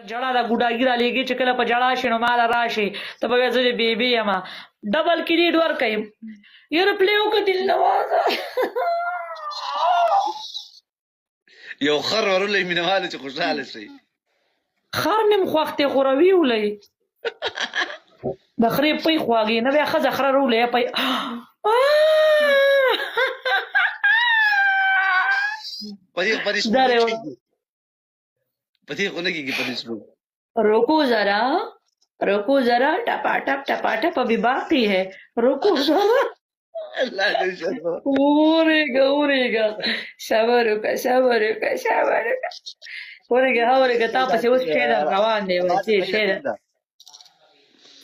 جړه دا ګوډاګي را لېږي چې کله په جړا شي نو ماله راشي ته به وایې زه دې بېبي یمه ډبل کریډ ورکوي یاره پلې وکړه دلنوازه یو خر ورولئ مینهوالو چې خوشحاله شي خر مې م خوښ دی خو روي ولئ د خرې پۍ خواږي نه بیا ښځه خره رولئ پۍ په دې خو نه کېږي پنشمنټ रुको जरा टपाटप टपाटप अभी बाकी है रुको जरा اورېږه صبروکه اورېږه تا پسې اوس شعر روان دی چې شعر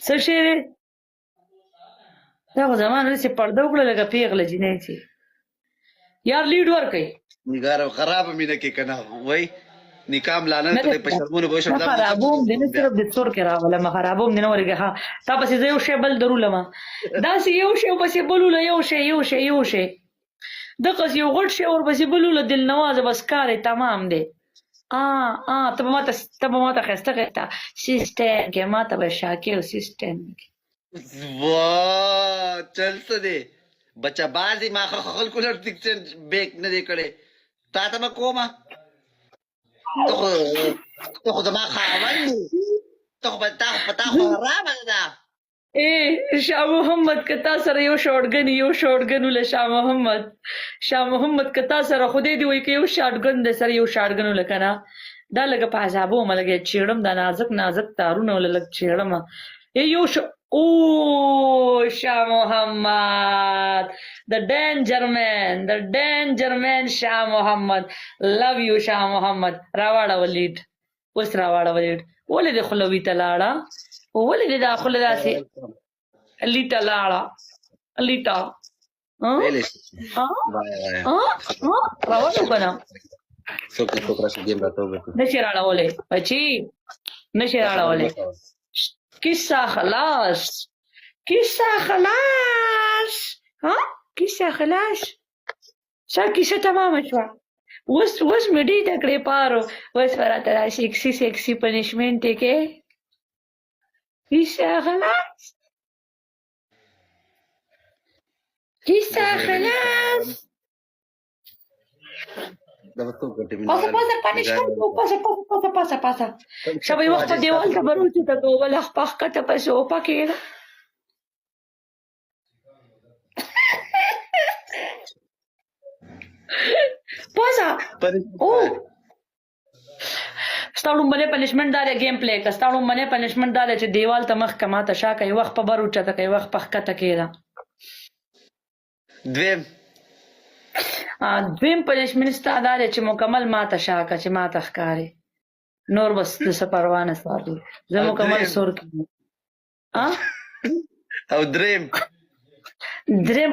څه شعر دا خو زمان داسې پرده وکړه لکه پېغله جینۍ چې یار لیډ ورکوي نګاره خرابه مینه کې که نه وایي نکام لاله ته په شرمونو به شم خرابوم دې نه صرف د څور کې راغلم خرابوم دې نه ورګه ها تا پسې زه یو شی بل درولم داسې یو شی پسې بلوله یو شی دغه یو غټ شی ور پسې بلوله دلنوازه بس کار تمام دی ته به ماته ښایسته ښایسته سیسټم کې ماته به شاکې او سیسټم واه چل څه دی بچه بازي ما خلکو لر ټیکچر بیک نه دی کړی تا ته به کومه ته خو زما خاوند دی ته خو پتا خو حرامه ده شاه محمد که تا سره یو شاټګن وله شاه محمد که تا سره خدای دې وایي که یو شاټګن د سره یو شاټګن وله که نه دا لږه په عذابو ومه لږه چیړم دا نازک تارونه وله لږ چیړمه یو شاه محمد the danger man شاه محمد love you شاه محمد راواړه ولید اوس راواړه ولید ولې دې خوله ویته لاړه ولې دې دا خوله داسې لیټه لاړه لیټه راوړو که نه نشي راړولی بچي نشي راړولی کیسه خلاص شا کیسه تمامه شوه اوس مې ډېټه کړې پارو اوس به راته دا سیکسي پنشمنټ یې کې کیسه خلاص پاسه شبه یو وخت په دیوال ته به روچته کوو بل ښکته پسې اوپه کېده پاسه ستا لومبنی پنشمنټ دا دی ګیم پلی که ستا لومبنی پنشمنټ دا دی چې دیوال ته مخ که ماته شا که یو وخت په بر اوچته که یو وخت په ښکته کېده دویم پنشمنټ ستا دا دی چې مکمل ماته شا که چې ماته ښکاري نور بس د څه پروا نه ساتي زه مکمل سور کېږم او دریم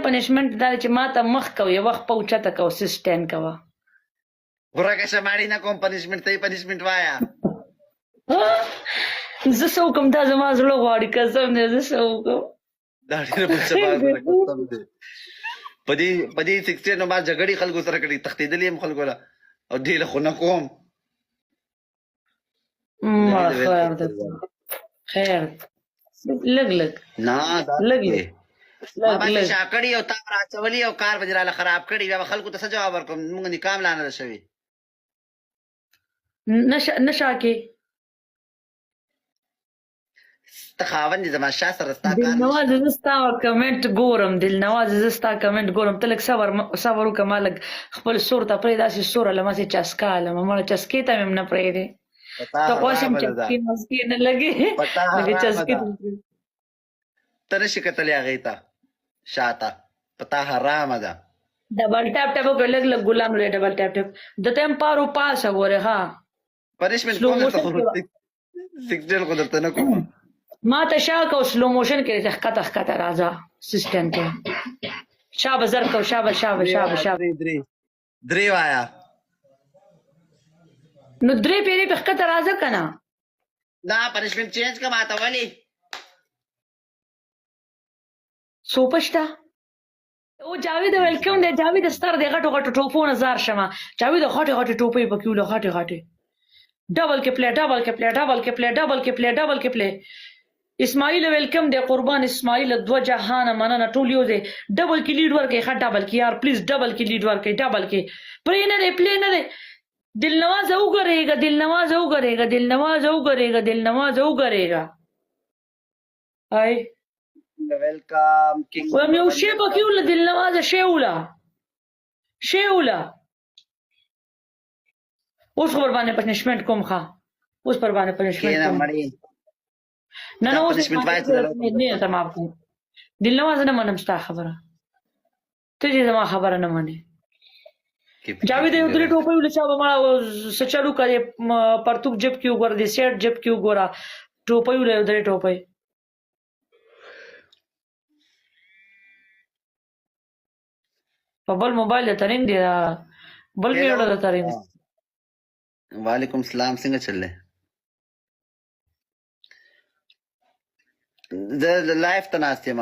پنشمنټ دا دی چې ماته مخ کوه یو وخت په اوچته کوه سسټین کوه ورکه شماړي نه کوم پنشمنټ ته یې پنشمنټ وایه زه څه وکړم دا زما زړه غواړي قسم دی زه څه وکړم دا ډېره بل څه بات ده قسم دی په دې 16 نو ما جګړې خلکو سره کړي تښتېدلي یم خلکو له او دې له خو نه کوم خیر لږ نه ما باندې شا کړي او تا راچولي او کار به دې راله خراب کړي بیا به خلکو ته څه جواب ورکړم مونږ نکام لا نه ده شوي نشا کې ته خاوند دې زما شا سره ستا کار دلنواز زه ستا کمنټ ګورم ته لږ صبر وکړه ما لږ خپل سور ته پرېږده داسې سوره له مسې چسکا لمه مړه چسکې ته مې هم نه پرېږدې ته خوښ یم چسکې مسکې نه لګې لږې چسکې ته نشي کتلی هغې ته شاته پتا حرامه ده ډبل ټاپ وکړه لږ ګلام لري ډبل ټاپ د ته هم پارو پاسه ګورې ها پنشمنټ کوم درته خو 16 خو درته نه کوم ما ته شا کو سلو موشن کې ښکته راځه سسټم کې شابه زر کو شابه درې وایا نو درې پیرې په ښکته راځه که نه دا پنشمنټ چینج که ماته ولې سوپه شته او جاوید ویلکم دی جاوید ستر دی غټو ټوپونه زار شمه جاوید غټې ټوپۍ پکې وله غټې ډبل کې پلی ډبل کې پلی ډبل کې پلی ډبل کې پلی ډبل کې پلی اسماعیل ویلکم دی قربان اسماعیل دو جهان مننه ټول یو دی ډبل کې لیډ ورکړي ښه ډبل کې یار پلیز ډبل کې لیډ ورکړي ډبل کې پلی نه دی پلی نه دی دلنواز وګرېږه دلنواز وګرېږه دلنواز وګرېږه دلنواز وګرېږه هاي ویلکم کینګ ویم یو شی پکې وله دلنواز شی وله اوس خبر باندې پنشمنت کوم ښه اوس پر باندې پنشمنت کینا کوم مړی نه دا اوس punishment باید ضرورت نه ته معاف کوم دلنواز نه منم ستا خبره ته دې زما خبره نه منې جاوید یو درې ټوپۍ ولې چا به مړه سچلو کړې پرتوک جب کې وګوره دې سیټ جب کې وګوره ټوپۍ ولې یو درې ټوپۍ په بل موبایل ته رنګ دی بل میړه ته رنګ وعلیکم السلام څنګه چل رہے د لایف ته ناست یم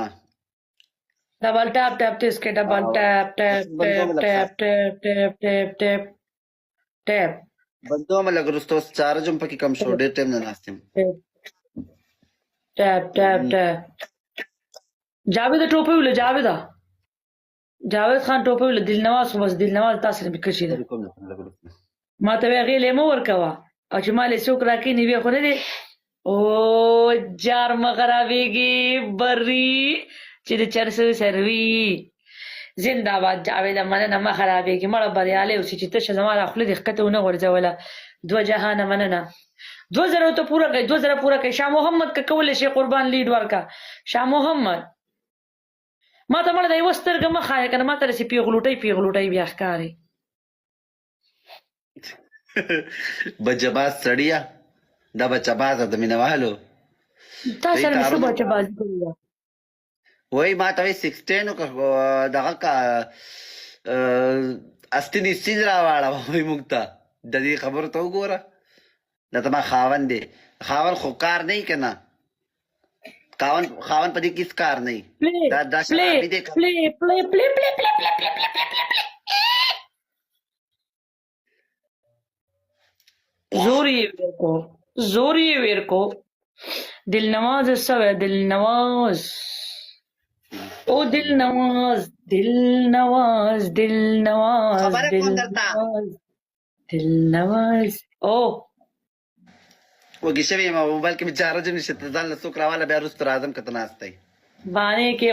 ډبل ټاپ ټاپ تیس کې ډبل ټاپ ټاپ ټاپ ټاپ ټاپ ټاپ ټاپ ټاپ ټاپ بندو مې لګ رستو چارج هم پکې کم شو ډېر ټایم نه ناست یم ټاپ ټاپ ټاپ جاوید ټوپۍ ولې جاوید خان ټوپۍ ولې دلنواز خو بس دلنواز تاسو نه بکشي ده ما ته وی غیلې مو ورکوه او چې مالې څوک راکې نیوی خو نه دی او جار مغربېږي بري چې د چرسو سروي زنده باد جاوید مننه مه خرابېږي مړه بریالی اوسې چې تشه زما دا خوله دې ښکته ونه غورځوله دوه جهانه مننه 2000 ته پوره کړئ 2000 پوره کړئ شاه محمد که کولی شي قربان لیډ ورکه شاه محمد ما ته مړه د یوه سترګه مه ښایه که نه ما ته داسې پیغلوټۍ بیا ښکاري بچه‌باز سړیه دا بچه‌بازه د مینهوالو تا سره مې څه بچه بازي کړې ده وای ما ته وایي 16 دغه کا استنی سیز راواړه وایي موږ ته د دې خبرو ته وګوره دا ته ما خاوند دی خاوند خو کار نه که نه خاوند په دې کې هېڅ کار نه دا شرابي دی زور یې ویر کو دلنواز سوی دلنواز او دلنواز او وږي شوی یم موبایل کې مې چارج هم نشته ځان له څوک راواله بیا وروسته راځم که ته ناست یې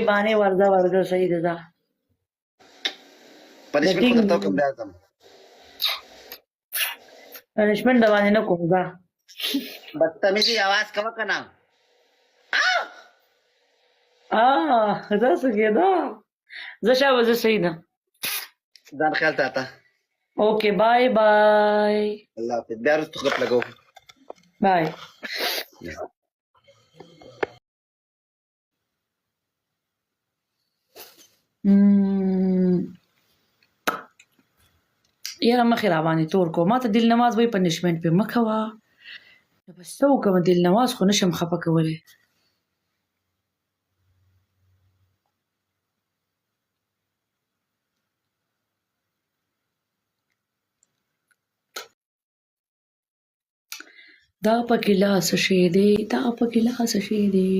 باندې ورځه صحیح ده ځه پنشمنټ خو درته وکړم بیا ځم پنشمنټ د باندې نه کوم ځه بدتمیزي आवाज کوه که نه داسې کېده زه شابه زه صحیح ده ځان خیال ساته اوکې بای بای الله حافظ بیا وروسته غپ لګو بای یاره مخې را باندې تور کو ما ته دلنواز وایي پنشمنټ پې مه کوه بس څه وکړم دلنواز خو نشم خفه کولی دا په ګیلاس شی دی